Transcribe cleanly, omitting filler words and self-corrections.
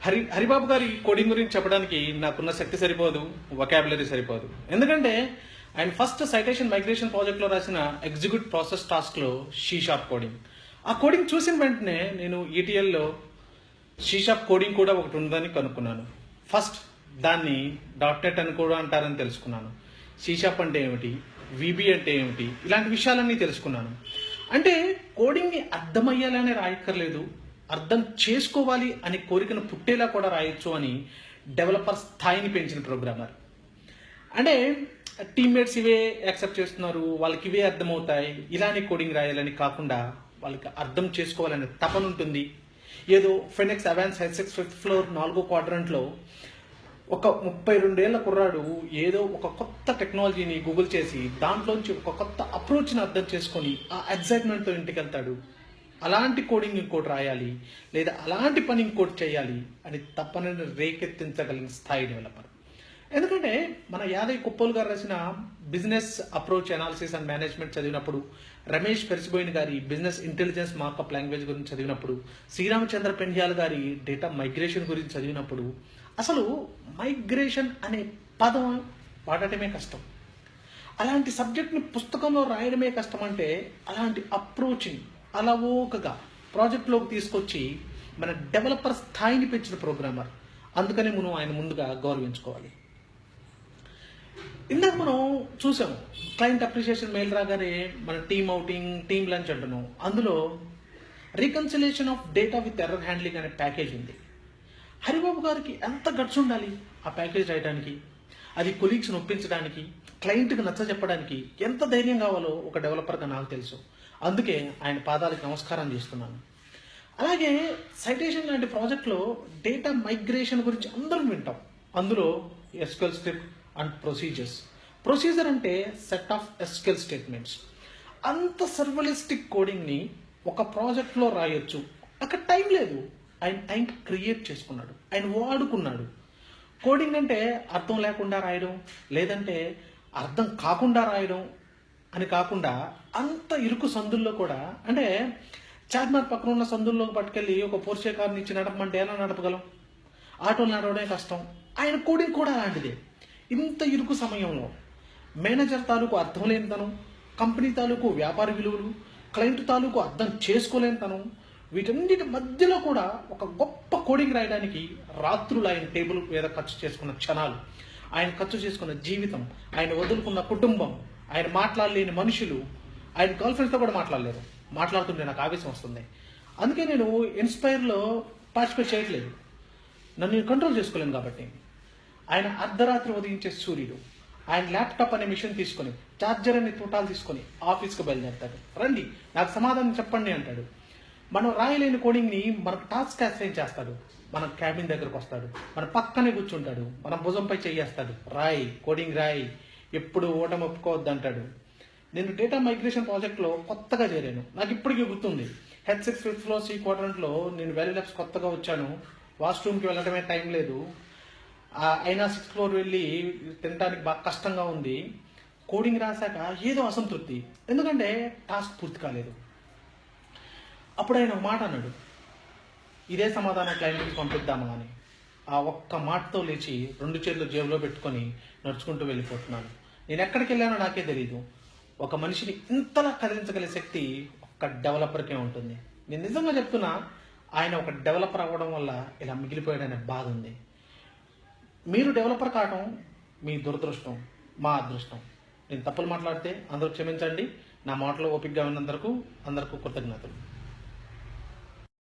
హరిబాబు గారి కోడింగ్ గురించి చెప్పడానికి నాకున్న శక్తి సరిపోదు, వొకాబులరీ సరిపోదు. ఎందుకంటే ఆయన ఫస్ట్ సైటేషన్ మైగ్రేషన్ ప్రాజెక్ట్లో రాసిన ఎగ్జిక్యూట్ ప్రాసెస్ టాస్క్లో షార్ప్ కోడింగ్. ఆ కోడింగ్ చూసిన వెంటనే నేను ఈటీఎల్లో షార్ప్ కోడింగ్ కూడా ఒకటి ఉందని కనుక్కున్నాను. ఫస్ట్ దాన్ని .NET అని కూడా అంటారని తెలుసుకున్నాను. షార్ప్ అంటే ఏమిటి, VB అంటే ఏమిటి, ఇలాంటి విషయాలన్నీ తెలుసుకున్నాను. అంటే కోడింగ్ని అర్థమయ్యేలానే రాయక్కర్లేదు, అర్థం చేసుకోవాలి అనే కోరికను పుట్టేలా కూడా రాయొచ్చు అని డెవలపర్ స్థాయిని పెంచిన ప్రోగ్రామర్. అంటే టీమ్మేట్స్ ఇవే యాక్సెప్ట్ చేస్తున్నారు, వాళ్ళకి ఇవే అర్థమవుతాయి, ఇలానే కోడింగ్ రాయాలని కాకుండా వాళ్ళకి అర్థం చేసుకోవాలనే తపన ఉంటుంది. ఏదో ఫెనిక్స్ అవాన్స్ హెచ్ఎక్స్ 5th ఫ్లోర్ 4వ క్వాడ్రంట్లో ఒక 32 ఏళ్ల కుర్రాడు ఏదో ఒక కొత్త టెక్నాలజీని గూగుల్ చేసి దాంట్లోంచి ఒక కొత్త అప్రోచ్ని అర్థం చేసుకొని ఆ ఎగ్జైట్మెంట్తో ఇంటికి వెళ్తాడు. అలాంటి కోడింగ్ ఇంకోటి రాయాలి లేదా అలాంటి పని ఇంకోటి చేయాలి అని తప్పనని రేకెత్తించగలిగిన స్థాయి డెవలపర్. ఎందుకంటే మన యాదయ్య కుప్పల్ గారు రాసిన business approach analysis and management చదివినప్పుడు, రమేష్ పెరిసిబోయిన్ గారి బిజినెస్ ఇంటెలిజెన్స్ మార్కప్ లాంగ్వేజ్ గురించి చదివినప్పుడు, శ్రీరామచంద్ర పెండ్యాల్ గారి డేటా మైగ్రేషన్ గురించి చదివినప్పుడు అసలు మైగ్రేషన్ అనే పదం వాడటమే కష్టం. అలాంటి సబ్జెక్ట్ని పుస్తకంలో రాయడమే కష్టం. అంటే అలాంటి అప్రోచ్ని అలవోకగా ప్రాజెక్ట్లోకి తీసుకొచ్చి మన డెవలపర్ స్థాయిని పెంచిన ప్రోగ్రామర్. అందుకని మనం ఆయన ముందుగా గౌరవించుకోవాలి. ఇందాక మనం చూసాము క్లయింట్ అప్రిషియేషన్ మెయిల్ రాగానే మన టీమ్ అవుటింగ్, టీమ్ లంచ్ అంటున్నాం. అందులో reconciliation of data with error handling అనే ప్యాకేజ్ ఉంది. హరిబాబు గారికి ఎంత గట్స్ ఉండాలి ఆ ప్యాకేజ్ రాయడానికి, అది కొలీగ్స్ని ఒప్పించడానికి, క్లయింట్కి నచ్చ చెప్పడానికి ఎంత ధైర్యం కావాలో ఒక డెవలపర్గా నాకు తెలుసు. అందుకే ఆయన పాదాలకు నమస్కారం చేస్తున్నాను. అలాగే సైటేషన్ లాంటి ప్రాజెక్ట్లో డేటా మైగ్రేషన్ గురించి అందరం వింటాం. అందులో SQL script and procedures. Procedure అంటే సెట్ ఆఫ్ SQL స్టేట్మెంట్స్. అంత సర్వలిస్టిక్ కోడింగ్ని ఒక ప్రాజెక్ట్లో రాయొచ్చు. అక్కడ టైం లేదు, ఆయన టైం క్రియేట్ చేసుకున్నాడు, ఆయన వాడుకున్నాడు. కోడింగ్ అంటే అర్థం లేకుండా రాయడం లేదంటే అర్థం కాకుండా రాయడం అని కాకుండా అంత ఇరుకు సందుల్లో కూడా, అంటే చార్మినార్ పక్కన ఉన్న సందుల్లో పట్టుకెళ్ళి ఒక పోర్షే కార్ని ఇచ్చి నడపమంటే ఎలా నడపగలం? ఆటోలు నడవడమే కష్టం. ఆయన కోడింగ్ కూడా అలాంటిదే. ఇంత ఇరుకు సమయంలో మేనేజర్ తాలూకు అర్థం లేనితనం, కంపెనీ తాలూకు వ్యాపార విలువలు, క్లయింట్ తాలూకు అర్థం చేసుకోలేనితనం, వీటన్నిటి మధ్యలో కూడా ఒక గొప్ప కోడింగ్ రాయడానికి రాత్రులు ఆయన టేబుల్ మీద ఖర్చు చేసుకున్న క్షణాలు, ఆయన ఖర్చు చేసుకున్న జీవితం, ఆయన వదులుకున్న కుటుంబం, ఆయన మాట్లాడలేని మనుషులు, ఆయన గర్ల్ ఫ్రెండ్స్తో కూడా మాట్లాడలేరు. మాట్లాడుతుంటే నాకు ఆవేశం వస్తుంది. అందుకే నేను ఇన్స్పైర్లో పార్టిసిపేట్ చేయట్లేదు, నన్ను నేను కంట్రోల్ చేసుకోలేను. కాబట్టి ఆయన అర్ధరాత్రి ఉదయించే సూర్యుడు, ఆయన ల్యాప్టాప్ అనే మిషన్ తీసుకొని, ఛార్జర్ అనే తూటాలు తీసుకొని ఆఫీస్కి బయలుదేరుతాడు. రండి నాకు సమాధానం చెప్పండి అంటాడు. మనం రాయలేని కోడింగ్ని మనకు టాస్క్ అసైన్ చేస్తాడు. మన క్యాబిన్ దగ్గరకు వస్తాడు, మన పక్కనే కూర్చుంటాడు, మన భుజంపై చెయ్యేస్తాడు, రాయి కోడింగ్ రాయి, ఎప్పుడు ఓటమి ఒప్పుకోవద్దు అంటాడు. నేను డేటా మైగ్రేషన్ ప్రాజెక్ట్లో కొత్తగా చేరాను. నాకు ఇప్పటికీ గుర్తుంది, H6 5th ఫ్లోర్ C క్వాడ్రంట్లో నేను వ్యాలీ ల్యాబ్స్ కొత్తగా వచ్చాను. వాష్రూమ్కి వెళ్ళడమే టైం లేదు. అయినా 6th ఫ్లోర్ వెళ్ళి తినడానికి బాగా కష్టంగా ఉంది. కోడింగ్ రాశాక ఏదో అసంతృప్తి, ఎందుకంటే టాస్క్ పూర్తి కాలేదు. అప్పుడు ఆయన ఒక మాట అన్నాడు, ఇదే సమాధానం క్లయింట్కి పంపిద్దామా అని. ఆ ఒక్క మాటతో లేచి 2 చేతులు జేబులో పెట్టుకొని నడుచుకుంటూ వెళ్ళిపోతున్నాను. నేను ఎక్కడికి వెళ్ళానో నాకే తెలియదు. ఒక మనిషిని ఇంతలా కదిలించగలిగే శక్తి ఒక్క డెవలపర్కే ఉంటుంది. నేను నిజంగా చెప్తున్నా, ఆయన ఒక డెవలపర్ అవ్వడం వల్ల ఇలా మిగిలిపోయాడనే బాధ ఉంది. మీరు డెవలపర్ కావడం మీ దురదృష్టం, మా అదృష్టం. నేను తప్పులు మాట్లాడితే అందరూ క్షమించండి. నా మాటలో ఓపికగా ఉన్నందుకు అందరికీ కృతజ్ఞతలు.